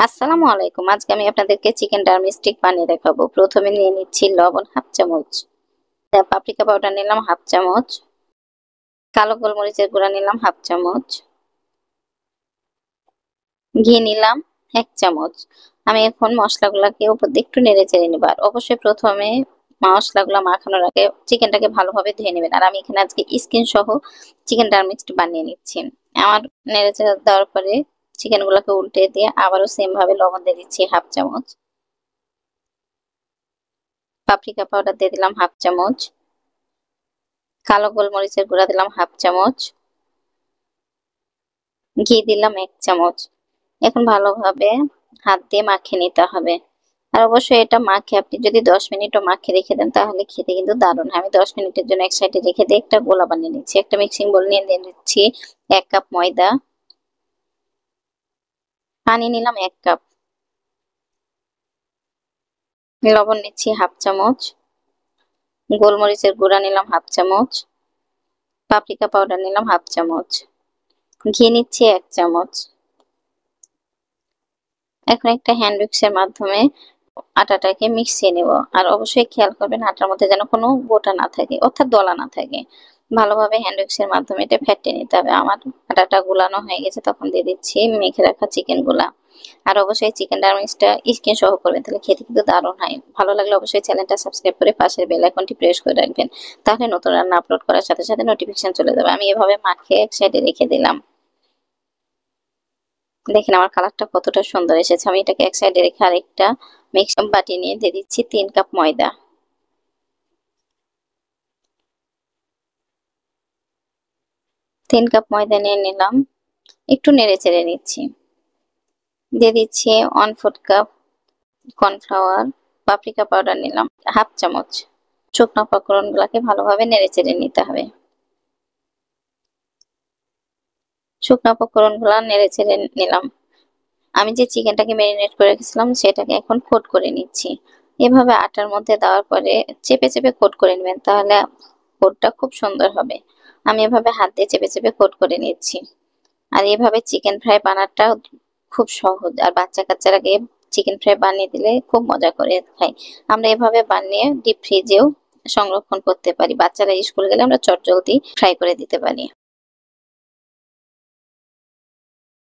আসসালামু আলাইকুম। আজকে আমি আপনাদেরকে চিকেন ডারমিস্টিক বানিয়ে দেখাবো। প্রথমে নিয়ে নিচ্ছি লবণ হাফ চামচ, পাপরিকা পাউডার নিলাম হাফ চামচ, কালো গোলমরিচের গুঁড়া নিলাম হাফ চামচ, ঘি নিলাম 1 চামচ। আমি এখন মশলাগুলোকে উপর দিয়ে একটু নেড়ে চেড়ে নেব। আর অবশ্যই প্রথমে মশলাগুলো মাখানোর আগে চিকেনটাকে ভালোভাবে ধুয়ে নেবেন। আর আমি এখানে আজকে স্কিন সহ চিকেন ডারমিস্টিক বানিয়ে নিচ্ছি। আমার নেড়ে চেড়ে দেওয়ার পরে চিকেনগুলোকে উল্টে দিয়ে আবারও সেম ভাবে লবণ দিয়ে দিচ্ছি হাফ চামচ, পাপরিকা পাউডার দিয়ে দিলাম হাফ চামচ, কালো গোলমরিচের গুঁড়া দিলাম হাফ চামচ, ঘি দিলাম 1 চামচ। এখন ভালোভাবে হাত দিয়ে মাখিয়ে নিতে হবে। আর অবশ্যই এটা মাখিয়ে আপনি যদি 10 মিনিটও মাখিয়ে রেখে দেন তাহলে খেতে কিন্তু দারুণ হয়। আমি 10 মিনিটের জন্য এক সাইডে রেখে দিয়ে একটা গোলা বানিয়ে নিচ্ছি। একটা মিক্সিং বোল নিয়ে নিচ্ছি 1 কাপ ময়দা, পানি নিলাম 1 কাপ, লবণ নিচ্ছি হাফ চামচ, গোলমরিচের গুঁড়া নিলাম হাফ চামচ, পাপরিকা পাউডার নিলাম হাফ চামচ, ঘি নিচ্ছি 1 চামচ। এখন একটা হ্যান্ড উইক্সের মাধ্যমে আটাটাকে মিশিয়ে নেব। আর অবশ্যই খেয়াল করবেন আটার মধ্যে যেন কোনো গোটা না থাকে, অর্থাৎ দলা না থাকে। ভালোভাবে হ্যান্ড উইক্সের মাধ্যমে এটা ফেটিয়ে নিতে হবে। আমার আটাটা গুলানো হয়ে গেছে, তখন দিয়ে দিচ্ছি মেখে রাখা চিকেন গুলা। আর অবশ্যই চিকেন ডারমিক্সটা স্কিন সহ করবেন, তাহলে খেতে কিন্তু দারুণ হয়। ভালো লাগলে অবশ্যই চ্যানেলটা সাবস্ক্রাইব করে পাশের বেল আইকনটি প্রেস করে রাখবেন, তাহলে নতুন রান্না আপলোড করার সাথে সাথে নোটিফিকেশন চলে যাবে। আমি এভাবে মাখিয়ে এক সাইডে রেখে দিলাম। দেখেন আমার কালারটা কতটা সুন্দর এসেছে। আমি এটাকে এক সাইডে রেখে আরেকটা মিক্সিং বাটি নিয়ে দিয়ে দিচ্ছি 3 কাপ ময়দা। 3 কাপ ময়দা নিয়ে নিলাম, একটু নেড়ে চেড়ে নিচ্ছি। দিয়ে দিচ্ছি 1/4 কাপ কর্নফ্লাওয়ার, পাপরিকা পাউডার নিলাম হাফ চামচ। শুকনো উপকরণগুলোকে ভালোভাবে নেড়ে চেড়ে নিতে হবে। শুকনো উপকরণগুলো নেড়ে চেড়ে নিলাম। আমি যে চিকেনটাকে ম্যারিনেট করে রেখেছিলাম সেটাকে এখন কোট করে নিচ্ছি। এভাবে আটার মধ্যে দেওয়ার পরে চেপে চেপে কোট করে নেবেন, তাহলে কোটটা খুব সুন্দর হবে। আমি এভাবে হাত দিয়ে চেপে চেপে কোট করে নিচ্ছি। আর এভাবে চিকেন ফ্রাই বানাটা খুব সহজ। আর বাচ্চা কাচ্চারাকে চিকেন ফ্রাই বানিয়ে দিলে খুব মজা করে খায়। আমরা এভাবে বানিয়ে ডিপ ফ্রিজেও সংরক্ষণ করতে পারি। বাচ্চারা স্কুল গেলে আমরা চটজলদি ফ্রাই করে দিতে পারি।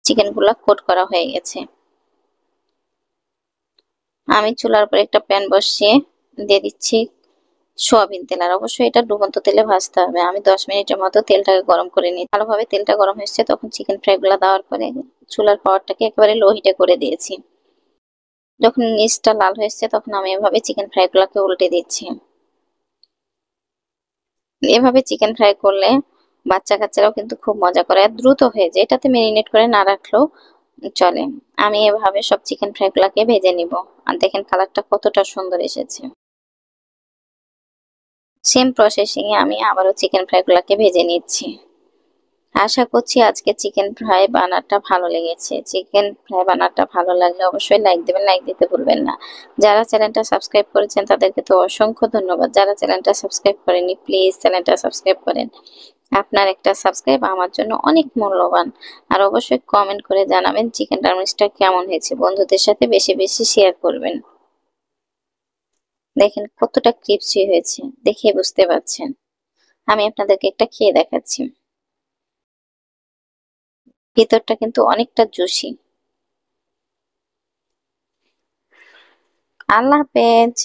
চিকেনগুলো কোট করা হয়ে গেছে। আমি চুলার উপর একটা প্যান বসিয়ে দিয়ে দিচ্ছি সয়াবিন তেল। আর অবশ্যই এটা ডুবন্ত তেলে ভাজতে হবে। আমি 10 মিনিটের মতো তেলটাকে গরম করে নিই। ভালোভাবে তেলটা গরম হয়েছে, তখন চিকেন ফ্রাই গুলা দেওয়ার পরে চুলার পাওয়ারটাকে একেবারে লো হিটে করে দিয়েছি। যখন নিচটা লাল হয়েছে তখন আমি এভাবে চিকেন ফ্রাই গুলাকে উল্টে দিচ্ছি। এভাবে চিকেন ফ্রাই করলে বাচ্চা কাচ্চারাও কিন্তু খুব মজা করে, আর দ্রুত হয়ে যায়। এটাতে মেরিনেট করে না রাখলেও চলে। আমি এভাবে সব চিকেন ফ্রাই গুলাকে ভেজে নিব। আর দেখেন কালারটা কতটা সুন্দর এসেছে। সেম প্রসেসিং এ আমি আবারও চিকেন ফ্রাই গুলাকে ভেজে নিচ্ছি। আশা করছি আজকে চিকেন ফ্রাই বানাটা ভালো লেগেছে। চিকেন ফ্রাই বানাটা ভালো লাগলে অবশ্যই লাইক দেবেন, লাইক দিতে ভুলবেন না। যারা চ্যানেলটা সাবস্ক্রাইব করেছেন তাদেরকে তো অসংখ্য ধন্যবাদ। যারা চ্যানেলটা সাবস্ক্রাইব করেনি প্লিজ চ্যানেলটা সাবস্ক্রাইব করেন। আপনার একটা সাবস্ক্রাইব আমার জন্য অনেক মূল্যবান। আর অবশ্যই কমেন্ট করে জানাবেন চিকেন ডারমিক্সটা কেমন হয়েছে। বন্ধুদের সাথে বেশি বেশি শেয়ার করবেন। দেখেন কতটা ক্রিপসি হয়েছে, দেখে বুঝতে পারছেন। আমি আপনাদেরকে একটা খেয়ে দেখাচ্ছি। ভিতরটা কিন্তু অনেকটা জুসি। আল্লাহ হাফেজ।